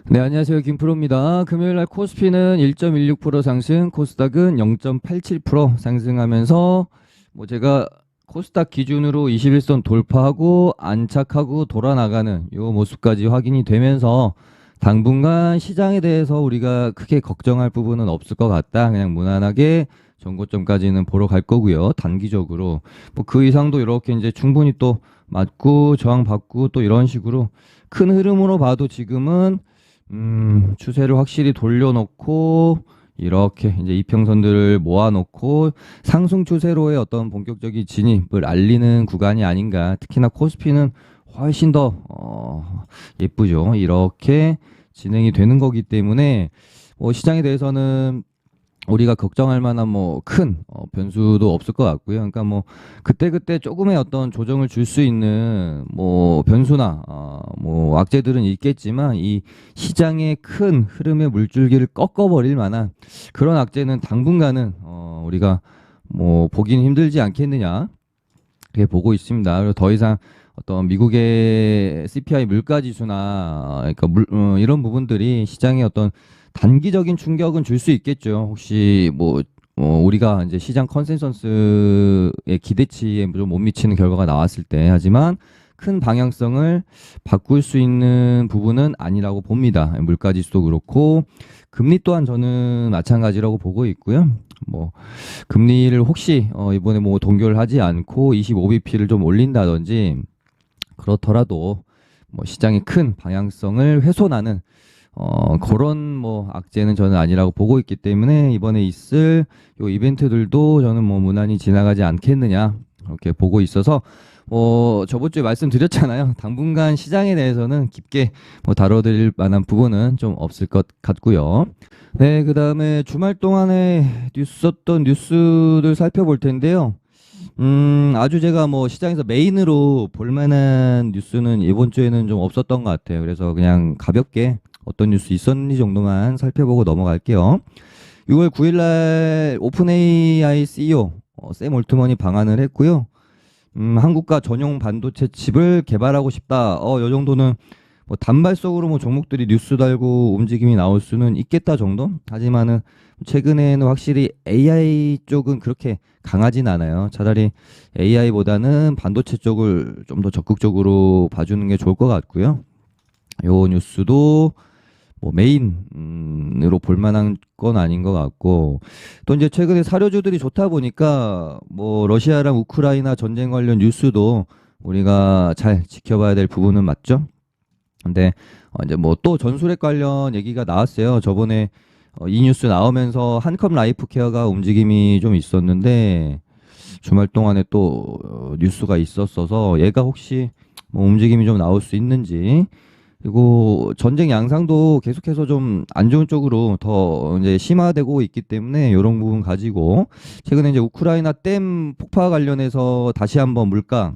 네, 안녕하세요. 김프로입니다. 금요일 날 코스피는 1.16% 상승, 코스닥은 0.87% 상승하면서 제가 코스닥 기준으로 21선 돌파하고 안착하고 돌아나가는 요 모습까지 확인이 되면서 당분간 시장에 대해서 우리가 크게 걱정할 부분은 없을 것 같다. 그냥 무난하게 전고점까지는 보러 갈 거고요. 단기적으로 그 이상도 이렇게 이제 충분히 또 맞고 저항받고 또 이런 식으로 큰 흐름으로 봐도 지금은 추세를 확실히 돌려놓고 이렇게 이제 이평선들을 모아놓고 상승 추세로의 어떤 본격적인 진입을 알리는 구간이 아닌가. 특히나 코스피는 훨씬 더 예쁘죠. 이렇게 진행이 되는 거기 때문에 시장에 대해서는 우리가 걱정할 만한 큰 변수도 없을 것 같고요. 그러니까 그때그때 조금의 어떤 조정을 줄 수 있는 변수나 악재들은 있겠지만 이 시장의 큰 흐름의 물줄기를 꺾어버릴 만한 그런 악재는 당분간은 우리가 보기는 힘들지 않겠느냐 그렇게 보고 있습니다. 그리고 더 이상 어떤 미국의 CPI 물가 지수나 그러니까 이런 부분들이 시장의 어떤 단기적인 충격은 줄 수 있겠죠. 혹시 우리가 이제 시장 컨센서스의 기대치에 좀 못 미치는 결과가 나왔을 때, 하지만 큰 방향성을 바꿀 수 있는 부분은 아니라고 봅니다. 물가 지수도 그렇고 금리 또한 저는 마찬가지라고 보고 있고요. 금리를 혹시 이번에 동결하지 않고 25bp를 좀 올린다든지 그렇더라도 시장의 큰 방향성을 훼손하는 그런 악재는 저는 아니라고 보고 있기 때문에 이번에 있을 요 이벤트들도 저는 무난히 지나가지 않겠느냐 이렇게 보고 있어서 저번 주에 말씀드렸잖아요. 당분간 시장에 대해서는 깊게 다뤄드릴 만한 부분은 좀 없을 것 같고요. 네, 그 다음에 주말 동안에 썼던 뉴스들 살펴볼 텐데요. 아주 제가 시장에서 메인으로 볼 만한 뉴스는 이번 주에는 좀 없었던 것 같아요. 그래서 그냥 가볍게 어떤 뉴스 있었는지 정도만 살펴보고 넘어갈게요. 6월 9일 날 오픈 AI CEO 샘 올트먼이 방한을 했고요. 한국과 전용 반도체 칩을 개발하고 싶다. 요 정도는 단발성으로 종목들이 뉴스 달고 움직임이 나올 수는 있겠다 정도? 하지만은 최근에는 확실히 AI 쪽은 그렇게 강하진 않아요. 차라리 AI보다는 반도체 쪽을 좀 더 적극적으로 봐주는 게 좋을 것 같고요. 요 뉴스도 메인으로 볼 만한 건 아닌 것 같고, 또 이제 최근에 사료주들이 좋다 보니까 러시아랑 우크라이나 전쟁 관련 뉴스도 우리가 잘 지켜봐야 될 부분은 맞죠. 근데 이제 또 전술핵 관련 얘기가 나왔어요. 저번에 이 뉴스 나오면서 한컴 라이프 케어가 움직임이 좀 있었는데 주말 동안에 또 뉴스가 있었어서 얘가 혹시 움직임이 좀 나올 수 있는지, 그리고 전쟁 양상도 계속해서 좀 안 좋은 쪽으로 더 이제 심화되고 있기 때문에 이런 부분 가지고 최근에 이제 우크라이나 댐 폭파 관련해서 다시 한번 물가,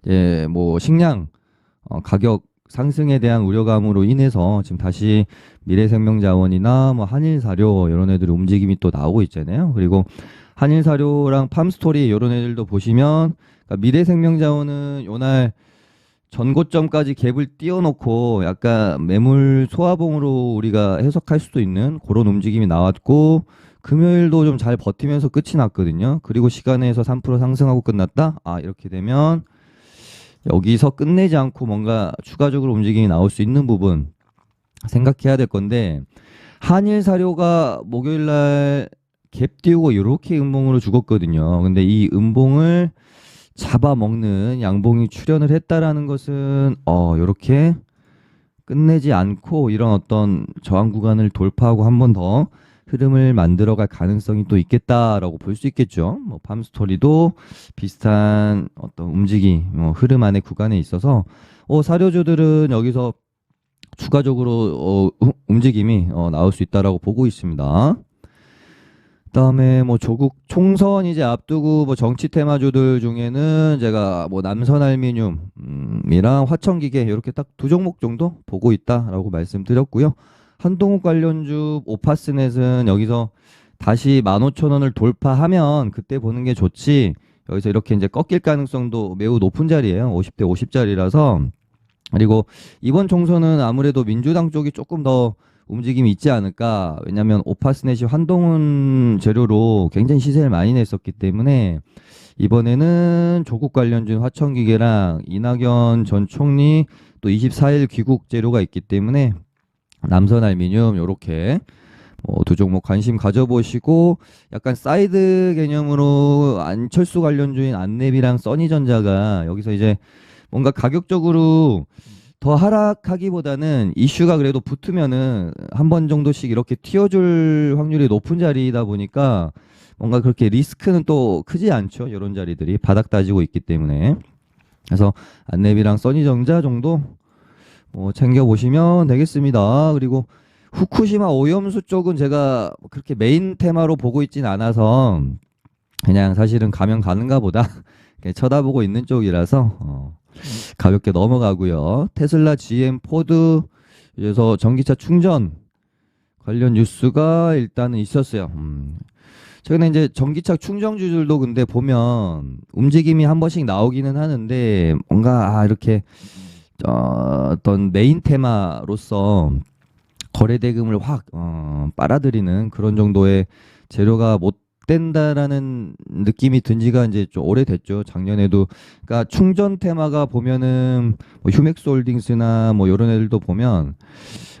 이제 식량 가격 상승에 대한 우려감으로 인해서 지금 다시 미래생명자원이나 한일사료 이런 애들 움직임이 또 나오고 있잖아요. 그리고 한일사료랑 팜스토리 이런 애들도 보시면, 그러니까 미래생명자원은 요날 전고점까지 갭을 띄워놓고 약간 매물 소화봉으로 우리가 해석할 수도 있는 그런 움직임이 나왔고, 금요일도 좀 잘 버티면서 끝이 났거든요. 그리고 시간에서 3% 상승하고 끝났다. 이렇게 되면 여기서 끝내지 않고 뭔가 추가적으로 움직임이 나올 수 있는 부분 생각해야 될 건데, 한일 사료가 목요일 날 갭 띄우고 이렇게 음봉으로 죽었거든요. 근데 이 음봉을 잡아먹는 양봉이 출현을 했다라는 것은 이렇게 끝내지 않고 이런 어떤 저항 구간을 돌파하고 한 번 더 흐름을 만들어갈 가능성이 또 있겠다라고 볼 수 있겠죠. 팜스토리도 비슷한 어떤 움직임, 흐름 안의 구간에 있어서 사료주들은 여기서 추가적으로 움직임이 나올 수 있다라고 보고 있습니다. 그다음에 조국 총선 이제 앞두고 정치 테마주들 중에는 제가 남선알미늄이랑 화천기계 이렇게 딱 두 종목 정도 보고 있다라고 말씀드렸고요. 한동욱 관련주 오파스넷은 여기서 다시 15,000원을 돌파하면 그때 보는 게 좋지, 여기서 이렇게 이제 꺾일 가능성도 매우 높은 자리예요. 50대 50짜리라서 그리고 이번 총선은 아무래도 민주당 쪽이 조금 더 움직임이 있지 않을까. 왜냐하면 오파스넷이 한동훈 재료로 굉장히 시세를 많이 냈었기 때문에 이번에는 조국 관련준 화천기계랑 이낙연 전 총리 또 24일 귀국 재료가 있기 때문에 남선 알미늄 요렇게 두 종목 관심 가져보시고 약간 사이드 개념으로 안철수 관련주인 안랩이랑 써니전자가 여기서 이제 뭔가 가격적으로 더 하락하기보다는 이슈가 그래도 붙으면은 한 번 정도씩 이렇게 튀어줄 확률이 높은 자리이다 보니까 뭔가 그렇게 리스크는 또 크지 않죠. 이런 자리들이 바닥 다지고 있기 때문에. 그래서 안랩이랑 써니전자 정도 챙겨보시면 되겠습니다. 그리고 후쿠시마 오염수 쪽은 제가 그렇게 메인 테마로 보고 있진 않아서 그냥 사실은 가면 가는가 보다 이렇게 쳐다보고 있는 쪽이라서 가볍게 넘어가고요. 테슬라, GM, 포드 그래서 전기차 충전 관련 뉴스가 일단은 있었어요. 최근에 이제 전기차 충전주들도 근데 보면 움직임이 한 번씩 나오기는 하는데 뭔가 이렇게 어떤 메인 테마로서 거래 대금을 확 빨아들이는 그런 정도의 재료가 못 된다라는 느낌이 든 지가 이제 좀 오래됐죠. 작년에도 그러니까 충전 테마가 보면은 뭐 휴맥스홀딩스나 뭐 이런 애들도 보면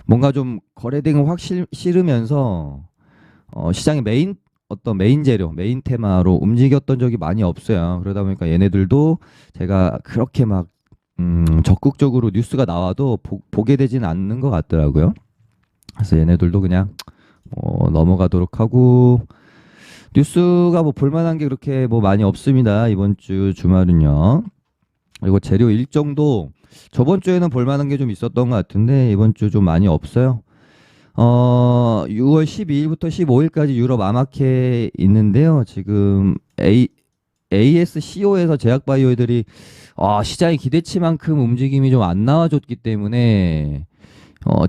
뭔가 좀 거래 대금 확 실으면서 시장의 메인 재료, 메인 테마로 움직였던 적이 많이 없어요. 그러다 보니까 얘네들도 제가 그렇게 막 적극적으로 뉴스가 나와도 보게 되진 않는 것 같더라고요. 그래서 얘네들도 그냥 넘어가도록 하고 뉴스가 뭐 볼만한 게 그렇게 뭐 많이 없습니다. 이번 주 주말은요. 그리고 재료 일정도 저번 주에는 볼만한 게 좀 있었던 것 같은데 이번 주 좀 많이 없어요. 6월 12일부터 15일까지 유럽 아마케 있는데요. 지금 ASCO에서 제약바이오 애들이 시장의 기대치만큼 움직임이 좀 안 나와줬기 때문에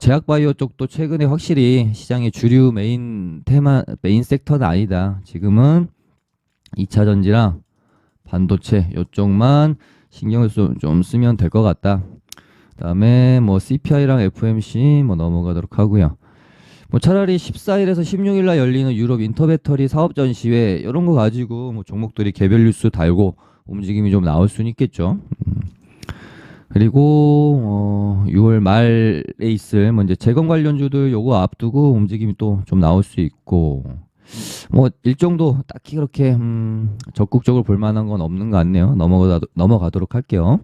제약바이오 쪽도 최근에 확실히 시장의 주류 메인 섹터는 아니다. 지금은 2차 전지랑 반도체 이쪽만 신경을 좀 쓰면 될 것 같다. 그다음에 뭐 CPI랑 FMC 뭐 넘어가도록 하고요. 뭐 차라리 14일에서 16일 날 열리는 유럽 인터배터리 사업 전시회 이런 거 가지고 뭐 종목들이 개별 뉴스 달고 움직임이 좀 나올 수는 있겠죠. 그리고 6월 말에 있을 뭐 이제 재건 관련주들 요거 앞두고 움직임이 또 좀 나올 수 있고 뭐 일정도 딱히 그렇게 적극적으로 볼 만한 건 없는 것 같네요. 넘어가도록 할게요.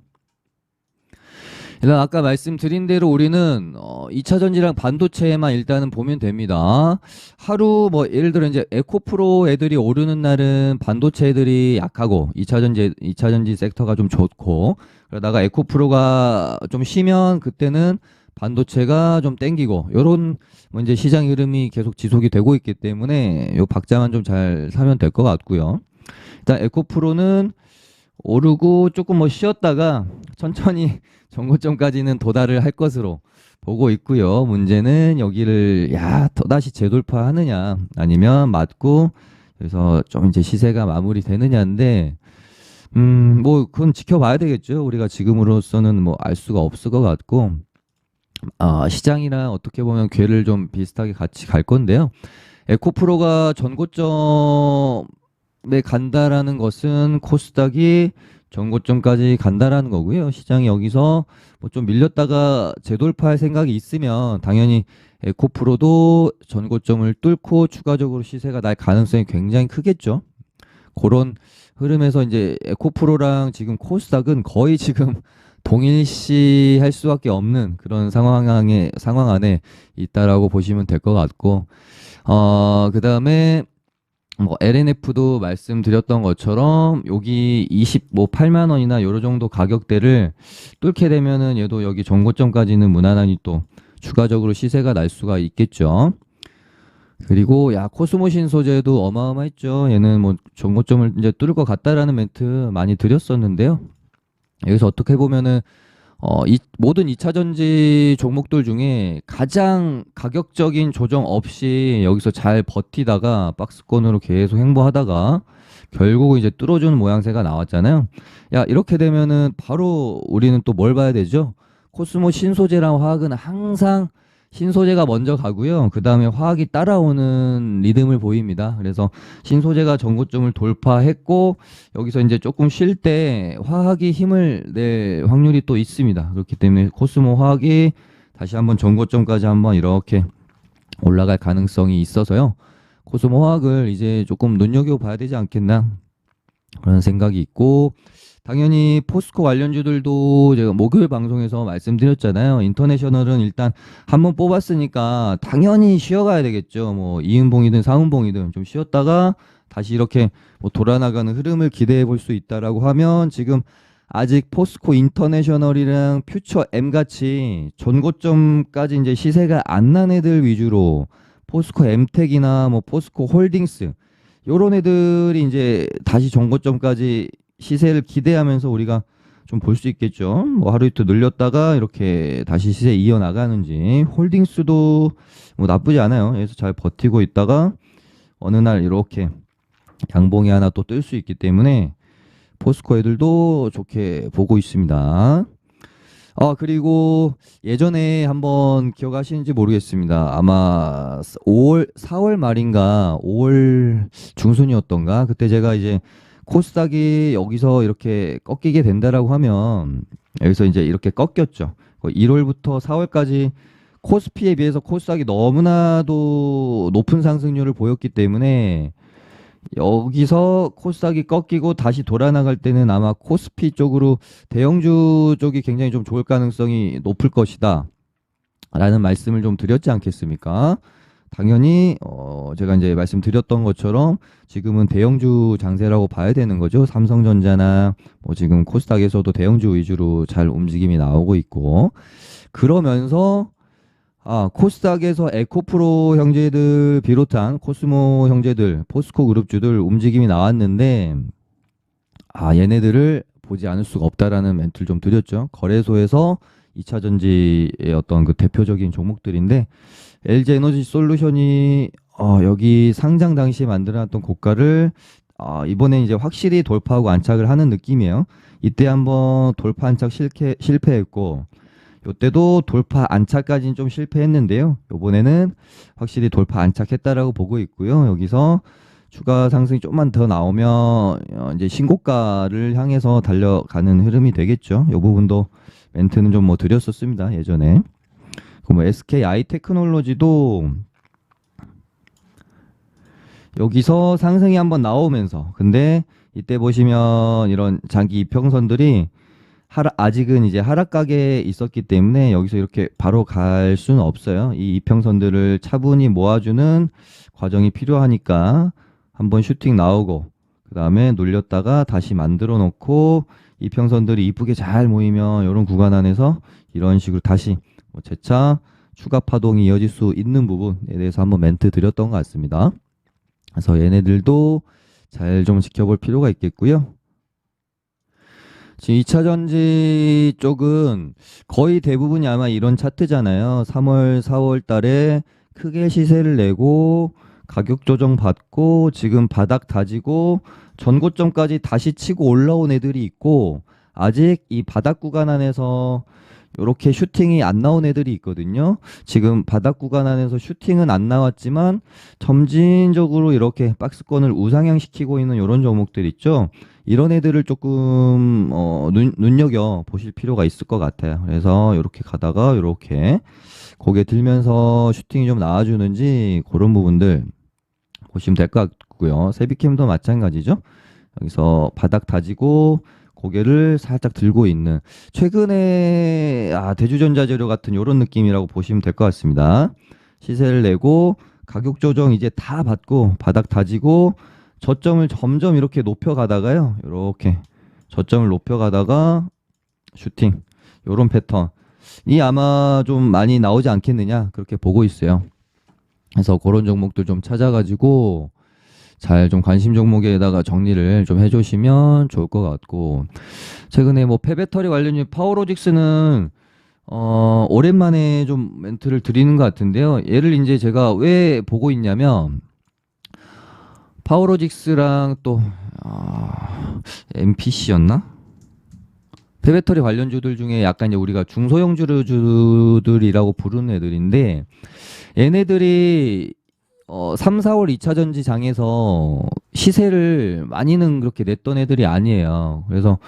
일단 아까 말씀드린 대로 우리는 2차 전지랑 반도체만 일단은 보면 됩니다. 하루 뭐 예를 들어 이제 에코프로 애들이 오르는 날은 반도체 애들이 약하고 2차 전지 섹터가 좀 좋고 그러다가 에코프로가 좀 쉬면 그때는 반도체가 좀 땡기고 요런 뭐 이제 시장 흐름이 계속 지속이 되고 있기 때문에 요 박자만 좀 잘 사면 될 것 같고요. 일단 에코프로는 오르고 조금 뭐 쉬었다가 천천히 전고점까지는 도달을 할 것으로 보고 있고요. 문제는 여기를 또다시 재돌파하느냐 아니면 맞고 그래서 좀 이제 시세가 마무리되느냐인데 뭐 그건 지켜봐야 되겠죠. 우리가 지금으로서는 뭐 알 수가 없을 것 같고 시장이랑 어떻게 보면 궤를 좀 비슷하게 같이 갈 건데요. 에코프로가 전고점에 간다라는 것은 코스닥이 전고점까지 간다라는 거고요. 시장이 여기서 뭐 좀 밀렸다가 재돌파할 생각이 있으면 당연히 에코프로도 전고점을 뚫고 추가적으로 시세가 날 가능성이 굉장히 크겠죠. 그런 흐름에서 이제 에코프로랑 지금 코스닥은 거의 지금 동일시 할 수밖에 없는 그런 상황 안에 있다라고 보시면 될 것 같고, 그 다음에 뭐 LNF도 말씀드렸던 것처럼 여기 8만 원이나 요런 정도 가격대를 뚫게 되면은 얘도 여기 전고점까지는 무난하니 또 추가적으로 시세가 날 수가 있겠죠. 그리고 코스모신 소재도 어마어마했죠. 얘는 뭐 전고점을 이제 뚫을 것 같다라는 멘트 많이 드렸었는데요. 여기서 어떻게 보면은 모든 2차 전지 종목들 중에 가장 가격적인 조정 없이 여기서 잘 버티다가 박스권으로 계속 행보하다가 결국은 이제 뚫어주는 모양새가 나왔잖아요. 이렇게 되면은 바로 우리는 또 뭘 봐야 되죠? 코스모 신소재랑 화학은 항상 신소재가 먼저 가고요. 그 다음에 화학이 따라오는 리듬을 보입니다. 그래서 신소재가 전고점을 돌파했고 여기서 이제 조금 쉴 때 화학이 힘을 낼 확률이 또 있습니다. 그렇기 때문에 코스모 화학이 다시 한번 전고점까지 한번 이렇게 올라갈 가능성이 있어서요. 코스모 화학을 이제 조금 눈여겨봐야 되지 않겠나 그런 생각이 있고, 당연히 포스코 관련주들도 제가 목요일 방송에서 말씀드렸잖아요. 인터내셔널은 일단 한번 뽑았으니까 당연히 쉬어가야 되겠죠. 뭐 이은봉이든 상은봉이든 좀 쉬었다가 다시 이렇게 뭐 돌아나가는 흐름을 기대해 볼 수 있다라고 하면, 지금 아직 포스코 인터내셔널이랑 퓨처 M 같이 전고점까지 이제 시세가 안 난 애들 위주로 포스코 엠텍이나 뭐 포스코 홀딩스 요런 애들이 이제 다시 전고점까지 시세를 기대하면서 우리가 좀 볼 수 있겠죠. 뭐 하루 이틀 늘렸다가 이렇게 다시 시세 이어나가는지, 홀딩스도 뭐 나쁘지 않아요. 그래서 잘 버티고 있다가 어느 날 이렇게 양봉이 하나 또 뜰 수 있기 때문에 포스코 애들도 좋게 보고 있습니다. 그리고 예전에 한번 기억하시는지 모르겠습니다. 아마 4월 말인가 5월 중순이었던가, 그때 제가 이제 코스닥이 여기서 이렇게 꺾이게 된다라고 하면, 여기서 이제 이렇게 꺾였죠. 1월부터 4월까지 코스피에 비해서 코스닥이 너무나도 높은 상승률을 보였기 때문에 여기서 코스닥이 꺾이고 다시 돌아나갈 때는 아마 코스피 쪽으로 대형주 쪽이 굉장히 좀 좋을 가능성이 높을 것이다 라는 말씀을 좀 드렸지 않겠습니까? 당연히 제가 이제 말씀드렸던 것처럼 지금은 대형주 장세라고 봐야 되는 거죠. 삼성전자나 뭐 지금 코스닥에서도 대형주 위주로 잘 움직임이 나오고 있고, 그러면서 코스닥에서 에코프로 형제들 비롯한 코스모 형제들, 포스코 그룹주들 움직임이 나왔는데, 얘네들을 보지 않을 수가 없다라는 멘트를 좀 드렸죠. 거래소에서 2차 전지의 어떤 그 대표적인 종목들인데, LG 에너지 솔루션이 여기 상장 당시에 만들어놨던 고가를 이번에 이제 확실히 돌파하고 안착을 하는 느낌이에요. 이때 한번 돌파 안착 실패했고, 요때도 돌파 안착까지는 좀 실패했는데요. 요번에는 확실히 돌파 안착했다라고 보고 있고요. 여기서 추가 상승이 좀만 더 나오면 이제 신고가를 향해서 달려가는 흐름이 되겠죠. 요 부분도 멘트는 좀 뭐 드렸었습니다, 예전에. 뭐 SK 아이테크놀로지도 여기서 상승이 한번 나오면서, 근데 이때 보시면 이런 장기 이평선들이 아직은 이제 하락각에 있었기 때문에 여기서 이렇게 바로 갈 수는 없어요. 이 이평선들을 차분히 모아주는 과정이 필요하니까 한번 슈팅 나오고 그 다음에 눌렸다가 다시 만들어 놓고 이평선들이 이쁘게 잘 모이면 이런 구간 안에서 이런 식으로 다시 재차 추가 파동이 이어질 수 있는 부분에 대해서 한번 멘트 드렸던 것 같습니다. 그래서 얘네들도 잘 좀 지켜볼 필요가 있겠고요. 지금 2차 전지 쪽은 거의 대부분이 아마 이런 차트잖아요. 3월, 4월 달에 크게 시세를 내고 가격 조정 받고 지금 바닥 다지고 전고점까지 다시 치고 올라온 애들이 있고, 아직 이 바닥 구간 안에서 이렇게 슈팅이 안 나온 애들이 있거든요. 지금 바닥 구간 안에서 슈팅은 안 나왔지만 점진적으로 이렇게 박스권을 우상향시키고 있는 이런 종목들 있죠. 이런 애들을 조금 눈여겨 보실 필요가 있을 것 같아요. 그래서 이렇게 가다가 이렇게 고개 들면서 슈팅이 좀 나와주는지 그런 부분들 보시면 될 것 같고요. 세비캠도 마찬가지죠. 여기서 바닥 다지고 고개를 살짝 들고 있는, 최근에 대주전자재료 같은 이런 느낌이라고 보시면 될 것 같습니다. 시세를 내고 가격 조정 이제 다 받고 바닥 다지고 저점을 점점 이렇게 높여가다가요, 이렇게 저점을 높여가다가 슈팅, 이런 패턴이 아마 좀 많이 나오지 않겠느냐 그렇게 보고 있어요. 그래서 그런 종목들 좀 찾아가지고 잘 좀 관심 종목에다가 정리를 좀 해주시면 좋을 것 같고, 최근에 뭐 폐배터리 관련주 파워로직스는 오랜만에 좀 멘트를 드리는 것 같은데요. 얘를 이제 제가 왜 보고 있냐면, 파워로직스랑 또 MPC였나? 페베터리 관련주들 중에 약간 이제 우리가 중소형주들이라고 부르는 애들인데 얘네들이 3, 4월 2차 전지 장에서 시세를 많이는 그렇게 냈던 애들이 아니에요. 그래서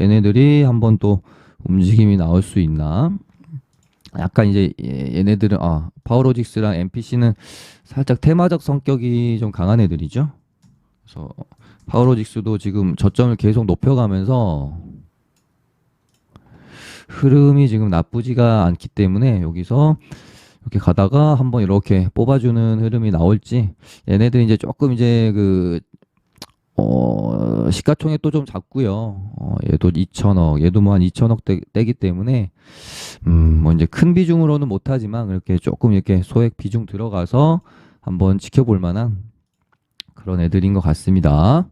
얘네들이 한번 또 움직임이 나올 수 있나? 약간 이제 얘네들은 파워로직스랑 MPC는 살짝 테마적 성격이 좀 강한 애들이죠. 그래서 파워로직스도 지금 저점을 계속 높여가면서 흐름이 지금 나쁘지가 않기 때문에 여기서 이렇게 가다가 한번 이렇게 뽑아주는 흐름이 나올지. 얘네들 이제 조금 이제 시가총액도 좀 작고요. 얘도 2천억, 얘도 뭐 한 2천억 대기 때문에 뭐 이제 큰 비중으로는 못하지만 그렇게 조금 이렇게 소액 비중 들어가서 한번 지켜볼 만한 그런 애들인 것 같습니다.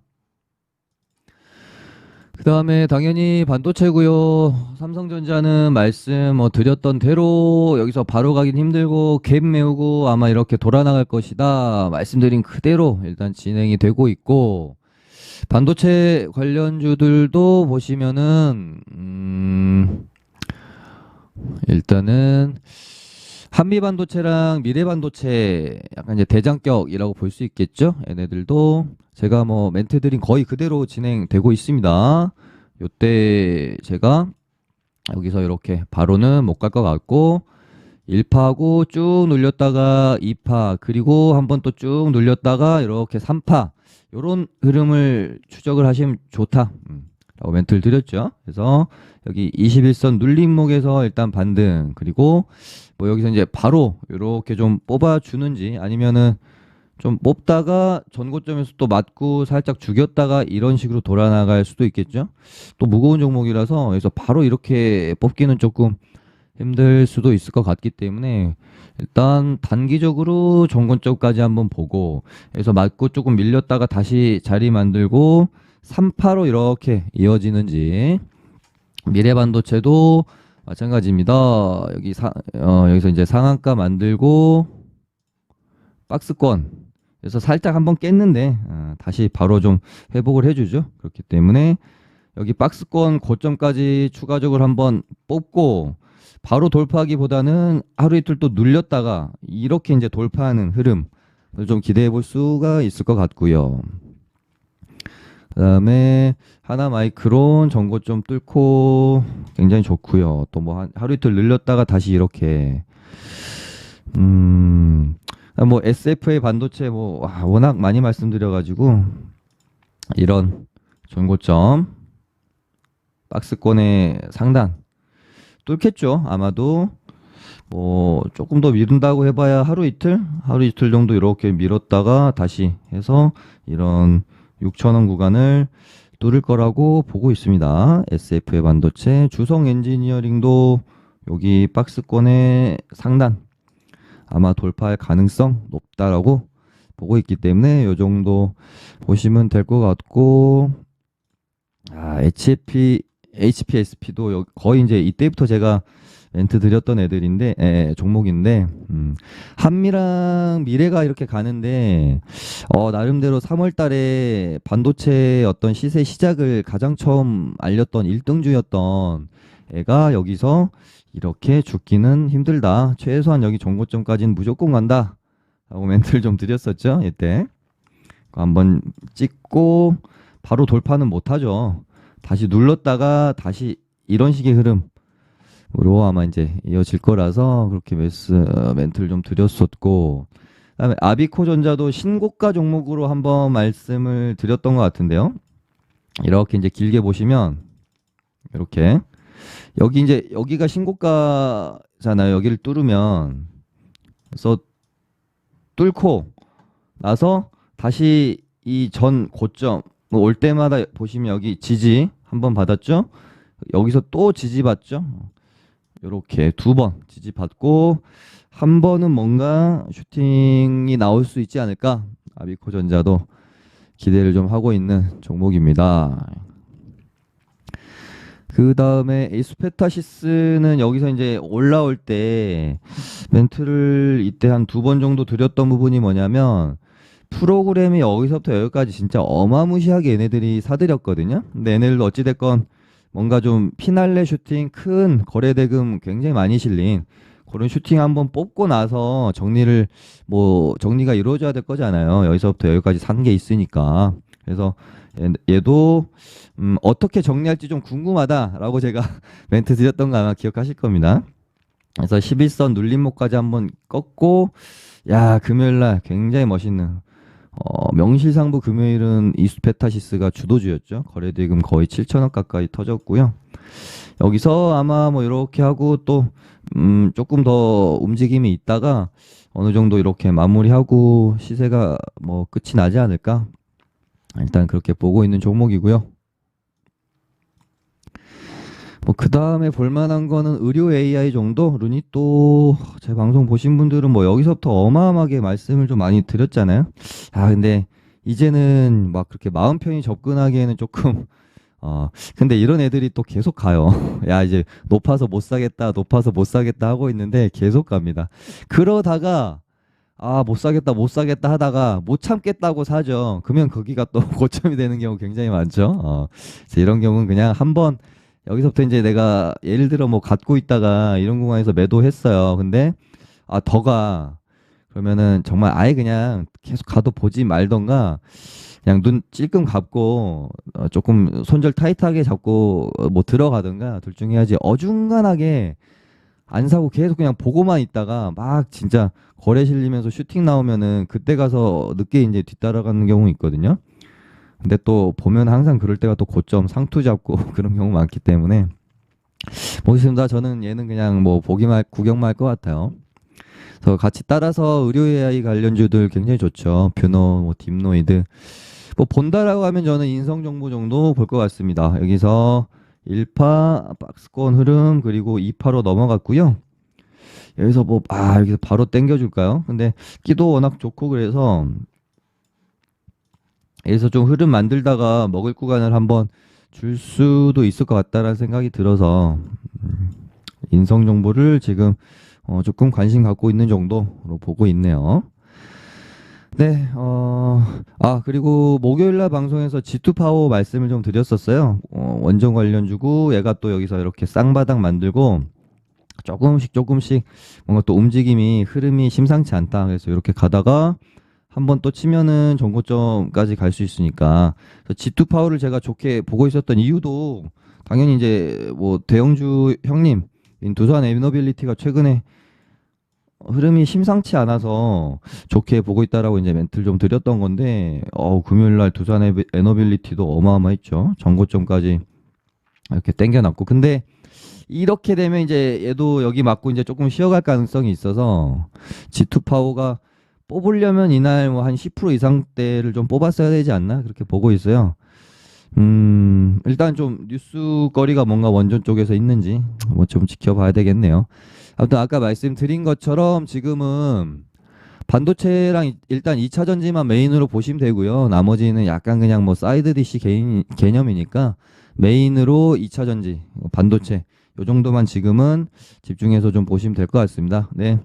그 다음에 당연히 반도체고요. 삼성전자는 말씀 드렸던 대로 여기서 바로 가긴 힘들고 갭 메우고 아마 이렇게 돌아나갈 것이다. 말씀드린 그대로 일단 진행이 되고 있고 반도체 관련주들도 보시면은 일단은 한미반도체랑 미래반도체 약간 이제 대장격이라고 볼 수 있겠죠. 얘네들도 제가 뭐 멘트 드린 거의 그대로 진행되고 있습니다. 요때 제가 여기서 이렇게 바로는 못 갈 것 같고 1파하고 쭉 눌렸다가 2파 그리고 한번 또 쭉 눌렸다가 이렇게 3파 요런 흐름을 추적을 하시면 좋다 라고 멘트를 드렸죠. 그래서 여기 21선 눌림목에서 일단 반등 그리고 뭐 여기서 이제 바로 이렇게 좀 뽑아주는지 아니면은 좀 뽑다가 전고점에서 또 맞고 살짝 죽였다가 이런 식으로 돌아나갈 수도 있겠죠. 또 무거운 종목이라서 그래서 바로 이렇게 뽑기는 조금 힘들 수도 있을 것 같기 때문에 일단 단기적으로 전고점까지 한번 보고 그래서 맞고 조금 밀렸다가 다시 자리 만들고 3파로 이렇게 이어지는지 미래반도체도 마찬가지입니다. 여기서 이제 상한가 만들고 박스권 그래서 살짝 한번 깼는데 다시 바로 좀 회복을 해주죠. 그렇기 때문에 여기 박스권 고점까지 추가적으로 한번 뽑고 바로 돌파하기보다는 하루 이틀 또 눌렸다가 이렇게 이제 돌파하는 흐름 좀 기대해 볼 수가 있을 것 같고요. 그다음에 하나마이크론 전고점 뚫고 굉장히 좋고요. 또 뭐 하루 이틀 늘렸다가 다시 이렇게 뭐 SFA 반도체 뭐 워낙 많이 말씀드려가지고 이런 전고점 박스권의 상단 뚫겠죠. 아마도 뭐 조금 더 미룬다고 해봐야 하루 이틀 정도 이렇게 밀었다가 다시 해서 이런 6천원 구간을 뚫을 거라고 보고 있습니다. SFA 반도체 주성 엔지니어링도 여기 박스권의 상단 아마 돌파할 가능성 높다라고 보고 있기 때문에 이 정도 보시면 될 것 같고 HPSP도 거의 이제 이때부터 제가 멘트 드렸던 애들인데 종목인데 한미랑 미래가 이렇게 가는데 나름대로 3월 달에 반도체 어떤 시세 시작을 가장 처음 알렸던 1등주였던 애가 여기서 이렇게 죽기는 힘들다. 최소한 여기 정고점까지는 무조건 간다. 라고 멘트를 좀 드렸었죠. 이때. 한번 찍고 바로 돌파는 못하죠. 다시 눌렀다가 다시 이런 식의 흐름으로 아마 이제 이어질 거라서 그렇게 멘트를 좀 드렸었고 그다음에 아비코전자도 신고가 종목으로 한번 말씀을 드렸던 것 같은데요. 이렇게 이제 길게 보시면 이렇게 여기가 신고가잖아요. 여기를 뚫으면 그래서 뚫고 나서 다시 이 전 고점 올 때마다 보시면 여기 지지 한번 받았죠. 여기서 또 지지 받죠. 이렇게 2번 지지 받고 한 번은 뭔가 슈팅이 나올 수 있지 않을까. 아비코전자도 기대를 좀 하고 있는 종목입니다. 그 다음에 에이스페타시스는 여기서 이제 올라올 때 멘트를 이때 한 2번 정도 드렸던 부분이 뭐냐면 프로그램이 여기서부터 여기까지 진짜 어마무시하게 얘네들이 사들였거든요. 근데 얘네들도 어찌됐건 뭔가 좀 피날레 슈팅 큰 거래 대금 굉장히 많이 실린 그런 슈팅 한번 뽑고 나서 정리가 이루어져야 될 거잖아요. 여기서부터 여기까지 산 게 있으니까. 그래서 얘도 어떻게 정리할지 좀 궁금하다라고 제가 멘트 드렸던 거 아마 기억하실 겁니다. 그래서 11선 눌림목까지 한번 꺾고 야 금요일 날 굉장히 멋있는 명실상부 금요일은 이스페타시스가 주도주였죠. 거래대금 거의 7천억 가까이 터졌고요. 여기서 아마 뭐 이렇게 하고 또 조금 더 움직임이 있다가 어느 정도 이렇게 마무리하고 시세가 뭐 끝이 나지 않을까? 일단 그렇게 보고 있는 종목이고요. 뭐 그 다음에 볼만한 거는 의료 AI 정도? 룬이 또 제 방송 보신 분들은 뭐 여기서부터 어마어마하게 말씀을 좀 많이 드렸잖아요. 아 근데 이제는 막 그렇게 마음 편히 접근하기에는 조금 근데 이런 애들이 또 계속 가요. 야 이제 높아서 못 사겠다 높아서 못 사겠다 하고 있는데 계속 갑니다. 그러다가 못 사겠다 못 사겠다 하다가 못 참겠다고 사죠. 그러면 거기가 또 고점이 되는 경우 굉장히 많죠. 그래서 이런 경우는 그냥 한번 여기서부터 이제 내가 예를 들어 뭐 갖고 있다가 이런 공간에서 매도했어요. 근데 더가 그러면은 정말 아예 그냥 계속 가도 보지 말던가 그냥 눈 찔끔 감고 조금 손절 타이트하게 잡고 뭐 들어가든가 둘 중에 해야지 어중간하게 안 사고 계속 그냥 보고만 있다가 막 진짜 거래 실리면서 슈팅 나오면은 그때 가서 늦게 이제 뒤따라가는 경우 있거든요. 근데 또 보면 항상 그럴 때가 또 고점 상투 잡고 그런 경우 많기 때문에 모르겠습니다. 저는 얘는 그냥 뭐 구경만 할 것 같아요. 그래서 같이 따라서 의료 AI 관련주들 굉장히 좋죠. 뷰노, 뭐 딥노이드. 뭐 본다라고 하면 저는 인성 정보 정도 볼 것 같습니다. 여기서 1파 박스권 흐름 그리고 2파로 넘어갔고요. 여기서 여기서 바로 땡겨줄까요? 근데 끼도 워낙 좋고 그래서 여기서 좀 흐름 만들다가 먹을 구간을 한번 줄 수도 있을 것 같다라는 생각이 들어서 인성 정보를 지금 조금 관심 갖고 있는 정도로 보고 있네요. 네, 그리고 목요일날 방송에서 G2 파워 말씀을 좀 드렸었어요. 원전 관련주고 얘가 또 여기서 이렇게 쌍바닥 만들고 조금씩 뭔가 또 흐름이 심상치 않다. 그래서 이렇게 가다가 한번 또 치면은 전고점까지 갈 수 있으니까 G2 파워를 제가 좋게 보고 있었던 이유도 당연히 이제 뭐 대형주 형님 두산 에너빌리티가 최근에 흐름이 심상치 않아서 좋게 보고 있다라고 이제 멘트를 좀 드렸던 건데 금요일날 두산 에너빌리티도 어마어마했죠. 전고점까지 이렇게 땡겨놨고 근데 이렇게 되면 이제 얘도 여기 맞고 이제 조금 쉬어갈 가능성이 있어서 G2 파워가 뽑으려면 이날 뭐 한 10% 이상대를 좀 뽑았어야 되지 않나 그렇게 보고 있어요. 일단 좀 뉴스거리가 뭔가 원전 쪽에서 있는지 뭐 좀 지켜봐야 되겠네요. 아무튼 아까 말씀드린 것처럼 지금은 반도체랑 일단 2차 전지만 메인으로 보시면 되고요. 나머지는 약간 그냥 뭐 사이드 디시 개념이니까 메인으로 2차 전지, 반도체 요 정도만 지금은 집중해서 좀 보시면 될 것 같습니다. 네.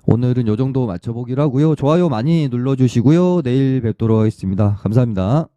오늘은 요 정도 맞춰보기로 하고요. 좋아요 많이 눌러주시고요. 내일 뵙도록 하겠습니다. 감사합니다.